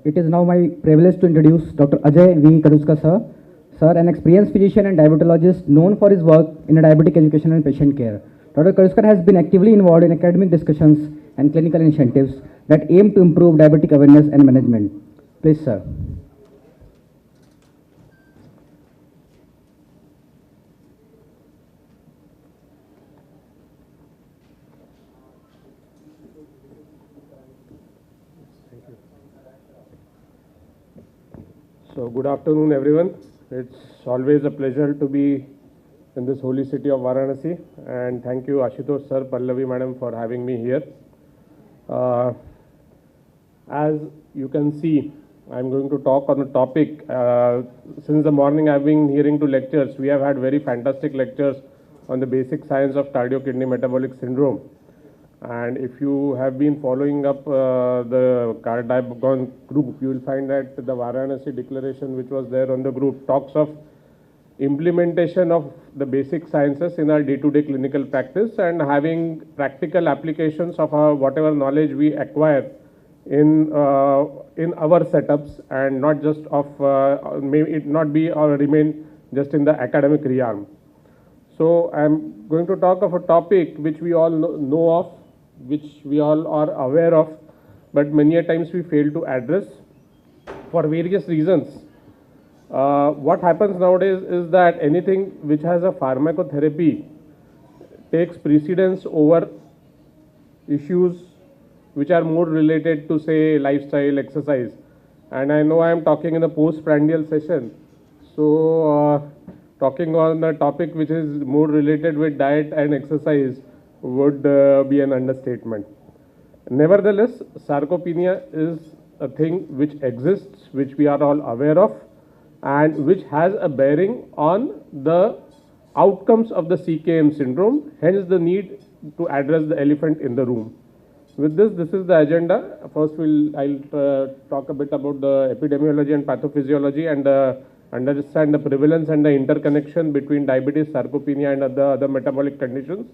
It is now my privilege to introduce Dr. Ajay V Kaduskar, sir. Sir, an experienced physician and diabetologist known for his work in diabetic education and patient care. Dr. Kaduskar has been actively involved in academic discussions and clinical initiatives that aim to improve diabetic awareness and management. Please, sir. So good afternoon everyone. It's always a pleasure to be in this holy city of Varanasi, and thank you Ashutosh sir, Pallavi madam for having me here. As you can see, I'm going to talk on a topic. Since the morning I've been hearing to lectures. We have had very fantastic lectures on the basic science of cardio-kidney metabolic syndrome. And if you have been following up the Cardiagon group, you will find that the Varanasi declaration which was there on the group talks of implementation of the basic sciences in our day-to-day clinical practice and having practical applications of our whatever knowledge we acquire in our setups, and not just of may it not be or remain just in the academic realm. So I'm going to talk of a topic which we all know of, which we all are aware of, but many a times we fail to address for various reasons. What happens nowadays is that anything which has a pharmacotherapy takes precedence over issues which are more related to, say, lifestyle, exercise. And I know I am talking in the postprandial session, so talking on a topic which is more related with diet and exercise would be an understatement. Nevertheless, sarcopenia is a thing which exists, which we are all aware of, and which has a bearing on the outcomes of the CKM syndrome, hence the need to address the elephant in the room. With this is the agenda. First, I'll talk a bit about the epidemiology and pathophysiology and understand the prevalence and the interconnection between diabetes, sarcopenia and other metabolic conditions.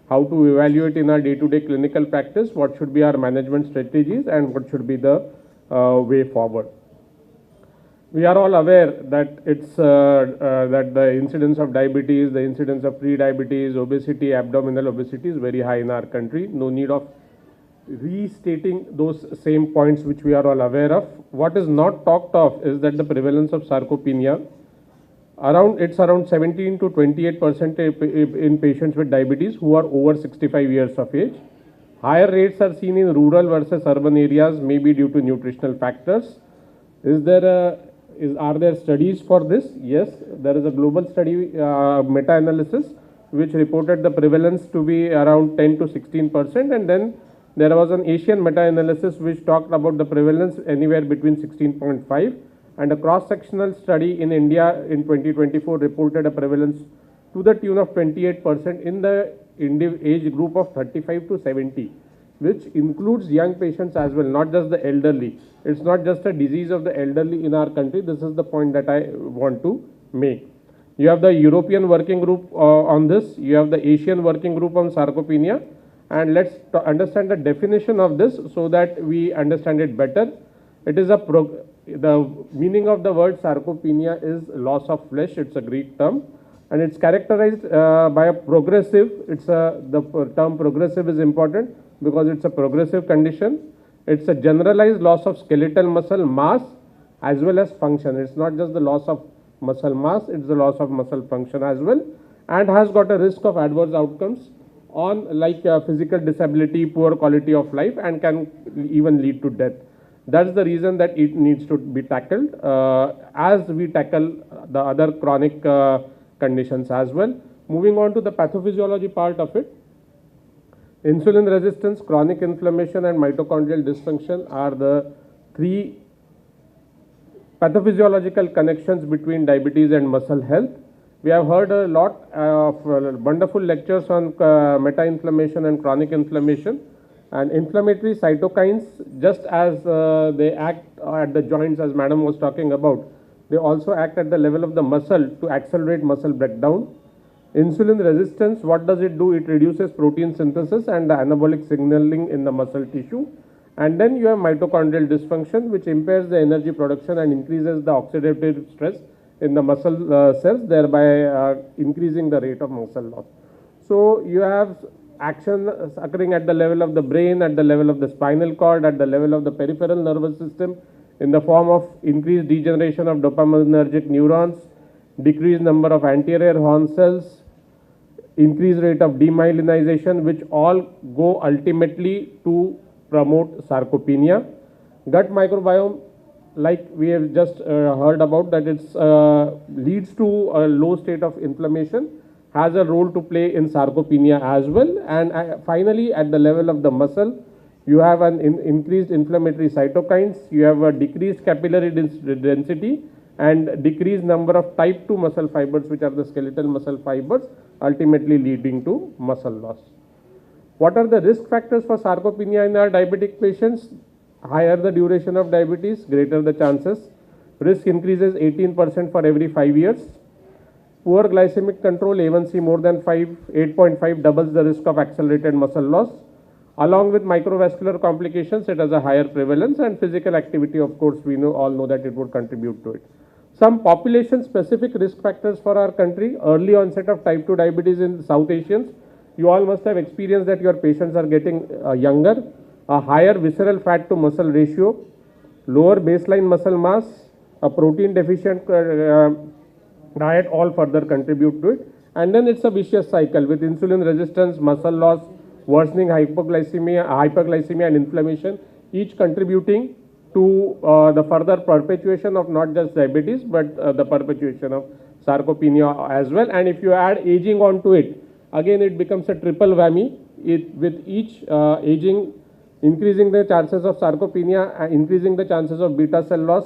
How to evaluate in our day-to-day clinical practice, what should be our management strategies, and what should be the way forward. We are all aware that that the incidence of diabetes, the incidence of pre-diabetes, obesity, abdominal obesity is very high in our country. No need of restating those same points which we are all aware of. What is not talked of is that the prevalence of sarcopenia, it's around 17 to 28% in patients with diabetes who are over 65 years of age. Higher rates are seen in rural versus urban areas, maybe due to nutritional factors. Are there studies for this? Yes, there is a global study meta-analysis which reported the prevalence to be around 10 to 16%, and then there was an Asian meta-analysis which talked about the prevalence anywhere between 16.5, and a cross-sectional study in India in 2024 reported a prevalence to the tune of 28% in the age group of 35 to 70, which includes young patients as well, not just the elderly. It's not just a disease of the elderly in our country. This is the point that I want to make. You have the European working group on this. You have the Asian working group on sarcopenia. And let's understand the definition of this so that we understand it better. It is the meaning of the word sarcopenia is loss of flesh. It's a Greek term, and it's characterized by a progressive. The term progressive is important because it's a progressive condition. It's a generalized loss of skeletal muscle mass as well as function. It's not just the loss of muscle mass, it's the loss of muscle function as well, and has got a risk of adverse outcomes on like physical disability, poor quality of life, and can even lead to death. That's the reason that it needs to be tackled as we tackle the other chronic conditions as well. Moving on to the pathophysiology part of it. Insulin resistance, chronic inflammation and mitochondrial dysfunction are the three pathophysiological connections between diabetes and muscle health. We have heard a lot of wonderful lectures on meta-inflammation and chronic inflammation. And inflammatory cytokines, just as they act at the joints, as madam was talking about, they also act at the level of the muscle to accelerate muscle breakdown. Insulin resistance, what does it do? It reduces protein synthesis and the anabolic signaling in the muscle tissue, And then you have mitochondrial dysfunction, which impairs the energy production and increases the oxidative stress in the muscle cells, thereby increasing the rate of muscle loss. So you have action occurring at the level of the brain, at the level of the spinal cord, at the level of the peripheral nervous system, in the form of increased degeneration of dopaminergic neurons, decreased number of anterior horn cells, increased rate of demyelinization, which all go ultimately to promote sarcopenia. Gut microbiome, like we have just heard about, that it leads to a low state of inflammation, has a role to play in sarcopenia as well. And finally, at the level of the muscle, you have an increased inflammatory cytokines, you have a decreased capillary density, and decreased number of type 2 muscle fibers, which are the skeletal muscle fibers, ultimately leading to muscle loss. What are the risk factors for sarcopenia in our diabetic patients? Higher the duration of diabetes, greater the chances. Risk increases 18% for every 5 years. Poor glycemic control, A1C more than 8.5 doubles the risk of accelerated muscle loss. Along with microvascular complications, it has a higher prevalence, and physical activity, of course, we all know that it would contribute to it. Some population specific risk factors for our country: early onset of type 2 diabetes in South Asians. You all must have experienced that your patients are getting younger. A higher visceral fat to muscle ratio, lower baseline muscle mass, a protein deficient diet all further contribute to it. And then it's a vicious cycle with insulin resistance, muscle loss, worsening hyperglycemia and inflammation, each contributing to the further perpetuation of not just diabetes, but the perpetuation of sarcopenia as well. And if you add aging onto it, again it becomes a triple whammy. With each aging, increasing the chances of sarcopenia, increasing the chances of beta cell loss.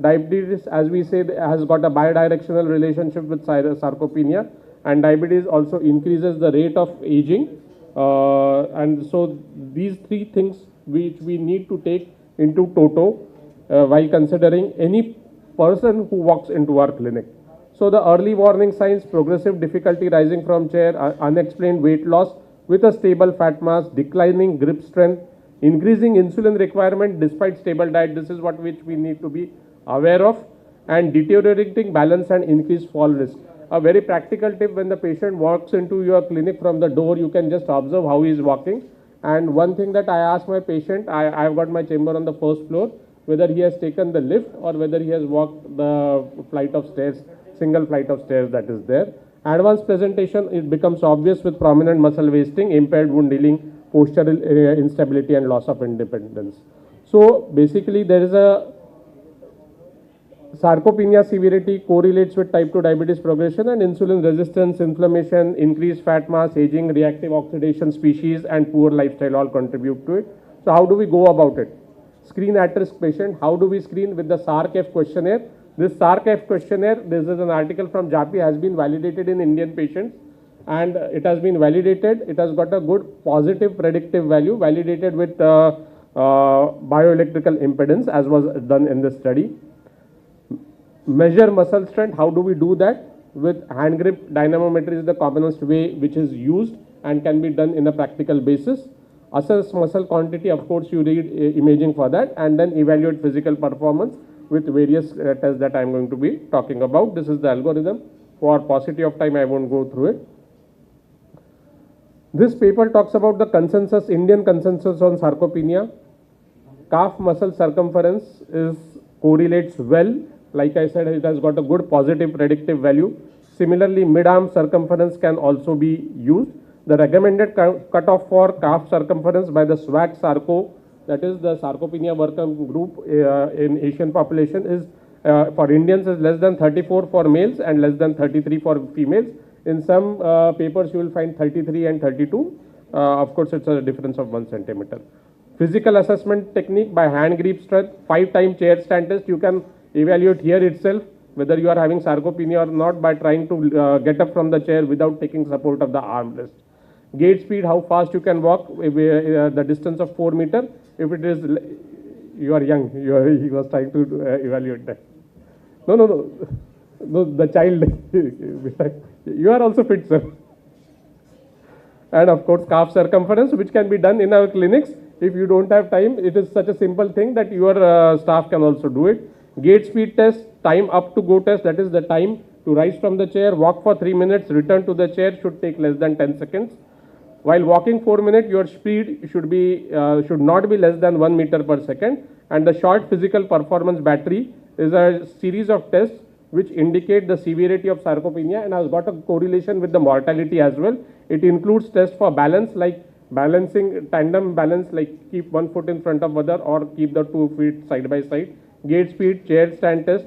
Diabetes, as we say, has got a bidirectional relationship with sarcopenia, and diabetes also increases the rate of aging. And so these three things which we need to take into toto while considering any person who walks into our clinic. So the early warning signs: progressive difficulty rising from chair, unexplained weight loss with a stable fat mass, declining grip strength, increasing insulin requirement despite stable diet. This is what which we need to be aware of, and deteriorating balance and increased fall risk. A very practical tip: when the patient walks into your clinic from the door, you can just observe how he is walking. And one thing that I ask my patient, I've got my chamber on the first floor, whether he has taken the lift or whether he has walked the flight of stairs, single flight of stairs that is there. Advanced presentation, it becomes obvious with prominent muscle wasting, impaired wound healing, postural instability, and loss of independence. So basically there is a sarcopenia severity correlates with type 2 diabetes progression, and insulin resistance, inflammation, increased fat mass, aging, reactive oxidation species, and poor lifestyle all contribute to it. So how do we go about it? Screen at-risk patient. How do we screen? With the SARC-F questionnaire. This SARC-F questionnaire, this is an article from JAPI, has been validated in Indian patients, and it has been validated. It has got a good positive predictive value, validated with bioelectrical impedance, as was done in this study. Measure muscle strength. How do we do that? With hand grip dynamometry is the commonest way which is used and can be done in a practical basis. Assess muscle quantity, of course you need imaging for that, and then evaluate physical performance with various tests that I am going to be talking about. This is the algorithm. For paucity of time I won't go through it. This paper talks about the consensus, Indian consensus on sarcopenia. Calf muscle circumference correlates well. Like I said, it has got a good positive predictive value. Similarly, mid-arm circumference can also be used. The recommended cutoff for calf circumference by the SWAT-Sarco, that is the Sarcopenia Working Group in Asian population, is for Indians is less than 34 for males and less than 33 for females. In some papers you will find 33 and 32. Of course, it's a difference of 1 centimeter. Physical assessment technique by hand grip strength, 5-time chair stand test. You can evaluate here itself whether you are having sarcopenia or not by trying to get up from the chair without taking support of the armrest. Gait speed, how fast you can walk, the distance of 4 meters. If it is, you are young, he was trying to evaluate that. No, the child. You are also fit, sir. And of course, calf circumference, which can be done in our clinics If you don't have time, it is such a simple thing that your staff can also do it. Gait speed test, time up to go test, that is the time to rise from the chair, walk for 3 minutes, return to the chair should take less than 10 seconds. While walking 4 minutes, your speed should not be less than 1 meter per second. And the short physical performance battery is a series of tests which indicate the severity of sarcopenia and has got a correlation with the mortality as well. It includes tests for balance, like balancing, tandem balance, like keep one foot in front of other or keep the 2 feet side by side. Gait speed, chair stand test.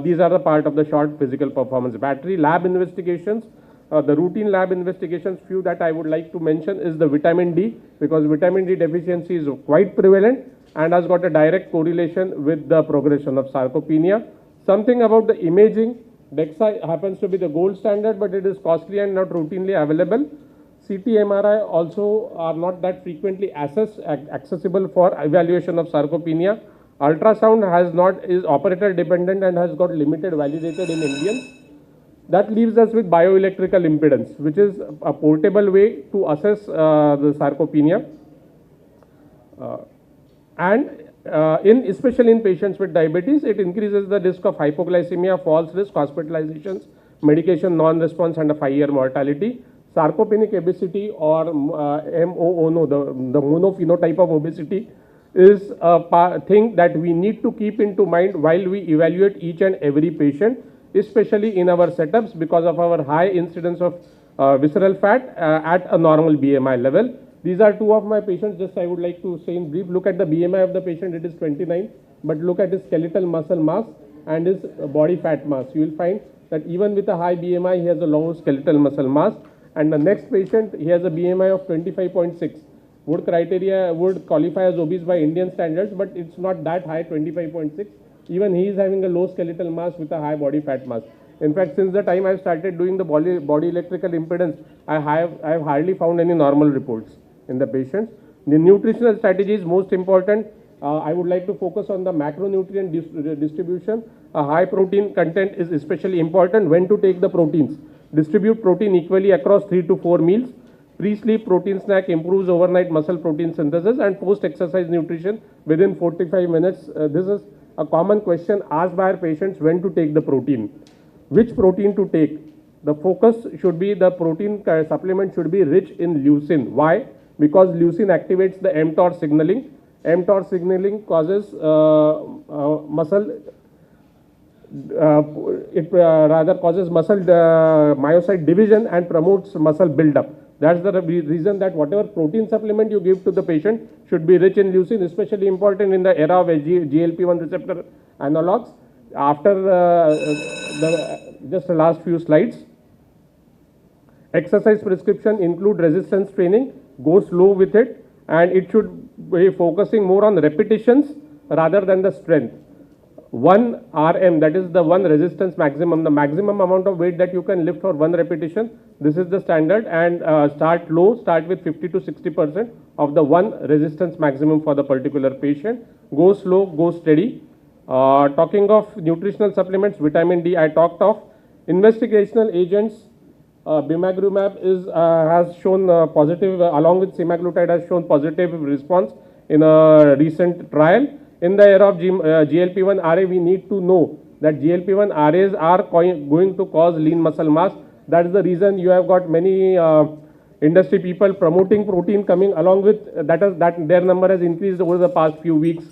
These are the part of the short physical performance battery. Lab investigations. The routine lab investigations, few that I would like to mention is the vitamin D, because vitamin D deficiency is quite prevalent and has got a direct correlation with the progression of sarcopenia. Something about the imaging. DEXA happens to be the gold standard, but it is costly and not routinely available. CT, MRI also are not that frequently accessible for evaluation of sarcopenia. Ultrasound is operator dependent and has got limited validated in Indians. That leaves us with bioelectrical impedance, which is a portable way to assess the sarcopenia. Especially in patients with diabetes, it increases the risk of hypoglycemia, false risk, hospitalizations, medication non-response, and a 5-year mortality. Sarcopenic obesity or MONO, the monophenotype of obesity, is a thing that we need to keep into mind while we evaluate each and every patient, especially in our setups because of our high incidence of visceral fat at a normal BMI level. These are two of my patients. Just I would like to say in brief, look at the BMI of the patient, it is 29, but look at his skeletal muscle mass and his body fat mass. You will find that even with a high BMI, he has a low skeletal muscle mass. And the next patient, he has a BMI of 25.6. Would qualify as obese by Indian standards, but it's not that high, 25.6. Even he is having a low skeletal mass with a high body fat mass. In fact, since the time I started doing the body electrical impedance, I have hardly found any normal reports in the patients. The nutritional strategy is most important. I would like to focus on the macronutrient distribution. A high protein content is especially important. When to take the proteins? Distribute protein equally across 3 to 4 meals. Pre-sleep protein snack improves overnight muscle protein synthesis, and post-exercise nutrition within 45 minutes. This is a common question asked by our patients: when to take the protein, which protein to take. The focus should be the protein supplement should be rich in leucine. Why? Because leucine activates the mTOR signaling. mTOR signaling causes muscle. It rather causes muscle myocyte division and promotes muscle buildup. That's the reason that whatever protein supplement you give to the patient should be rich in leucine, especially important in the era of GLP-1 receptor analogs. After just the last few slides, exercise prescription include resistance training, go slow with it, and it should be focusing more on repetitions rather than the strength. 1 RM, that is the one resistance maximum, the maximum amount of weight that you can lift for one repetition. This is the standard, and start low, start with 50 to 60% of the one resistance maximum for the particular patient. Go slow, go steady. Talking of nutritional supplements, vitamin D I talked of. Investigational agents, bimagrumab has shown positive, along with semaglutide has shown positive response in a recent trial. In the era of GLP-1 RA, we need to know that GLP-1 RAs are going to cause lean muscle mass. That is the reason you have got many industry people promoting protein coming along with that their number has increased over the past few weeks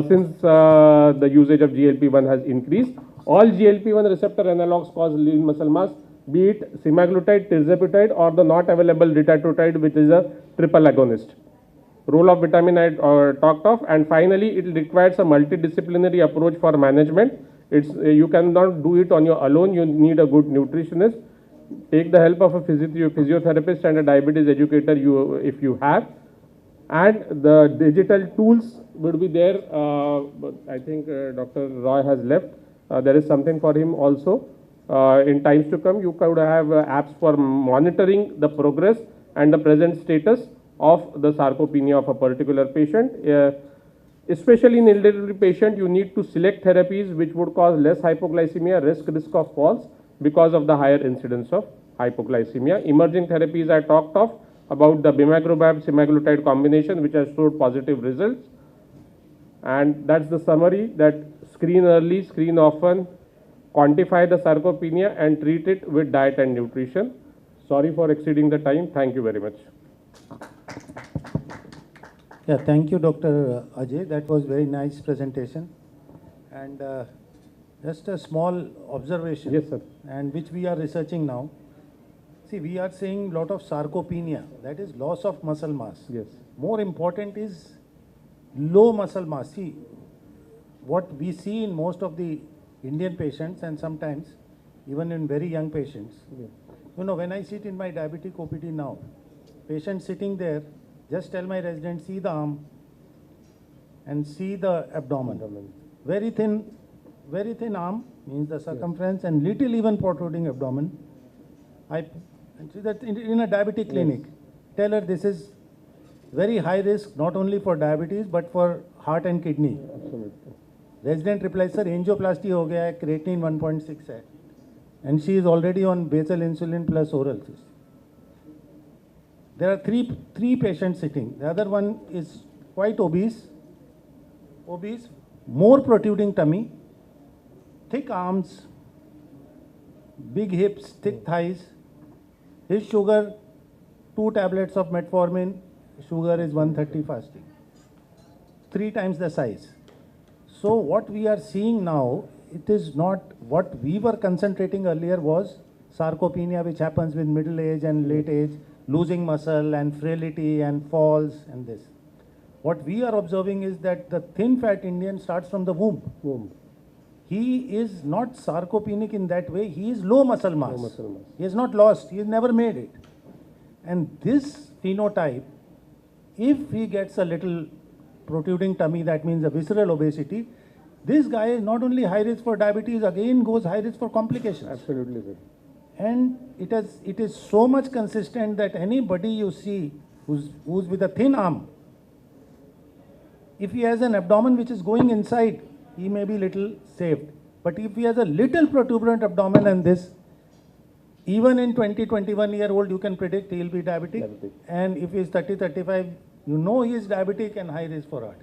since the usage of GLP-1 has increased. All GLP-1 receptor analogs cause lean muscle mass, be it semaglutide, tirzepatide, or the not available retatrutide, which is a triple agonist. Role of vitamin I talked of, and finally it requires a multidisciplinary approach for management. You cannot do it on your alone. You need a good nutritionist. Take the help of a physiotherapist and a diabetes educator if you have. And the digital tools would be there. But I think Dr. Roy has left. There is something for him also. In times to come, you could have apps for monitoring the progress and the present status of the sarcopenia of a particular patient. Especially in elderly patient, you need to select therapies which would cause less hypoglycemia, risk of falls because of the higher incidence of hypoglycemia. Emerging therapies I talked of. about the bimagrumab semaglutide combination, which has showed positive results. And that's the summary, that screen early, screen often, quantify the sarcopenia and treat it with diet and nutrition. Sorry for exceeding the time. Thank you very much. Yeah, thank you, Dr. Ajay. That was very nice presentation. And just a small observation. Yes, sir. And which we are researching now. See, we are seeing lot of sarcopenia, that is loss of muscle mass. Yes. More important is low muscle mass. See, what we see in most of the Indian patients and sometimes even in very young patients. Yes. You know, when I sit in my diabetic OPD now, patient sitting there, just tell my resident, see the arm and see the abdomen. Very thin arm, means the circumference, and little even protruding abdomen. I see that in a diabetic clinic. Tell her this is very high risk, not only for diabetes, but for heart and kidney. Absolutely. Resident replies, sir, angioplasty ho gaya hai, creatinine 1.6 hai. And she is already on basal insulin plus oral. There are three patients sitting. The other one is quite obese, more protruding tummy, thick arms, big hips, thick thighs. His sugar, 2 tablets of metformin, sugar is 130 fasting. 3 times the size. So what we are seeing now, it is not what we were concentrating earlier was sarcopenia, which happens with middle age and late age, losing muscle and frailty and falls and this. What we are observing is that the thin fat Indian starts from the womb. He is not sarcopenic in that way, he is low muscle mass. He is not lost, he has never made it. And this phenotype, if he gets a little protruding tummy, that means a visceral obesity, this guy is not only high risk for diabetes, again goes high risk for complications. Absolutely, sir. And it is so much consistent that anybody you see who's with a thin arm, if he has an abdomen which is going inside, he may be little saved. But if he has a little protuberant abdomen and this, even in 21-year-old, you can predict he will be diabetic. And if he is 30-35, you know he is diabetic and high risk for heart.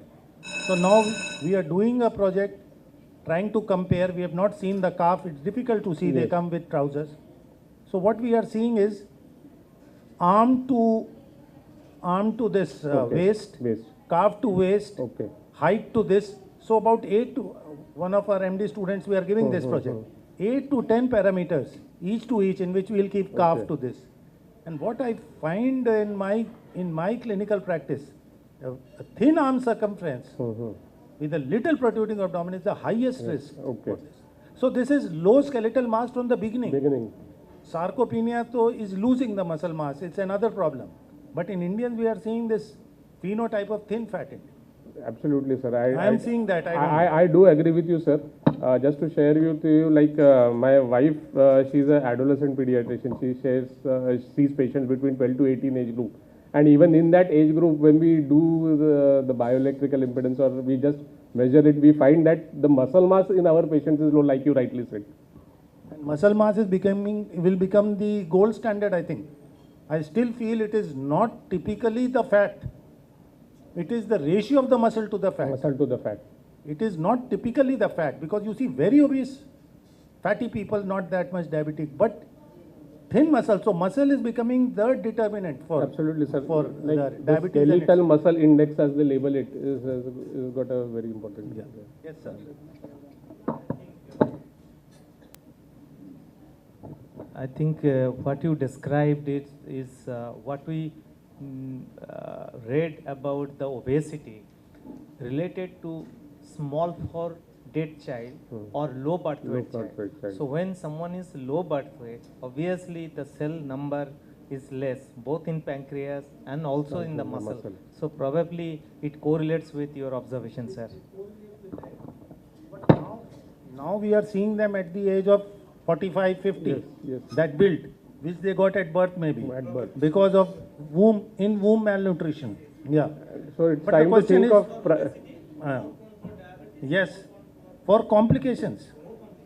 So now we are doing a project trying to compare. We have not seen the calf. It's difficult to see. Yes. They come with trousers. So what we are seeing is arm to this waist, calf to waist, height to this. So about 8 to, one of our MD students, we are giving this project, 8 to 10 parameters, each to each, in which we will keep calf to this. And what I find in my clinical practice, a thin arm circumference with a little protruding abdomen is the highest risk for this. So this is low skeletal mass from the beginning. Sarcopenia though is losing the muscle mass, it's another problem. But in Indians we are seeing this phenotype of thin fat Indian. Absolutely, sir. I am seeing that. I do agree with you, sir. Just to share with you, like my wife, she's an adolescent pediatrician. She sees patients between 12 to 18 age group. And even in that age group, when we do the bioelectrical impedance or we just measure it, we find that the muscle mass in our patients is low, like you rightly said. And muscle mass is will become the gold standard, I think. I still feel it is not typically the fat. It is the ratio of the muscle to the fat. It is not typically the fat, because you see very obese, fatty people, not that much diabetic, but thin muscle. So muscle is becoming the determinant for absolutely, sir. For like diabetes. The skeletal muscle index, as they label it, is got a very important. Yeah. Yes, sir. I think what you described is what we read about the obesity related to small for dead child or low birth weight child. So when someone is low birth weight, obviously the cell number is less, both in pancreas and also in the muscle. So probably it correlates with your observation, sir. But now we are seeing them at the age of 45, 50, yes. That build, which they got at birth maybe, because of womb malnutrition. Yeah. So it's time to think of... yes, for complications.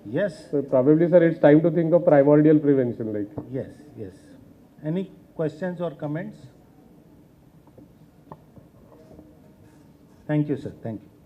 Yes. So probably, sir, it's time to think of primordial prevention, like. Yes. Any questions or comments? Thank you, sir. Thank you.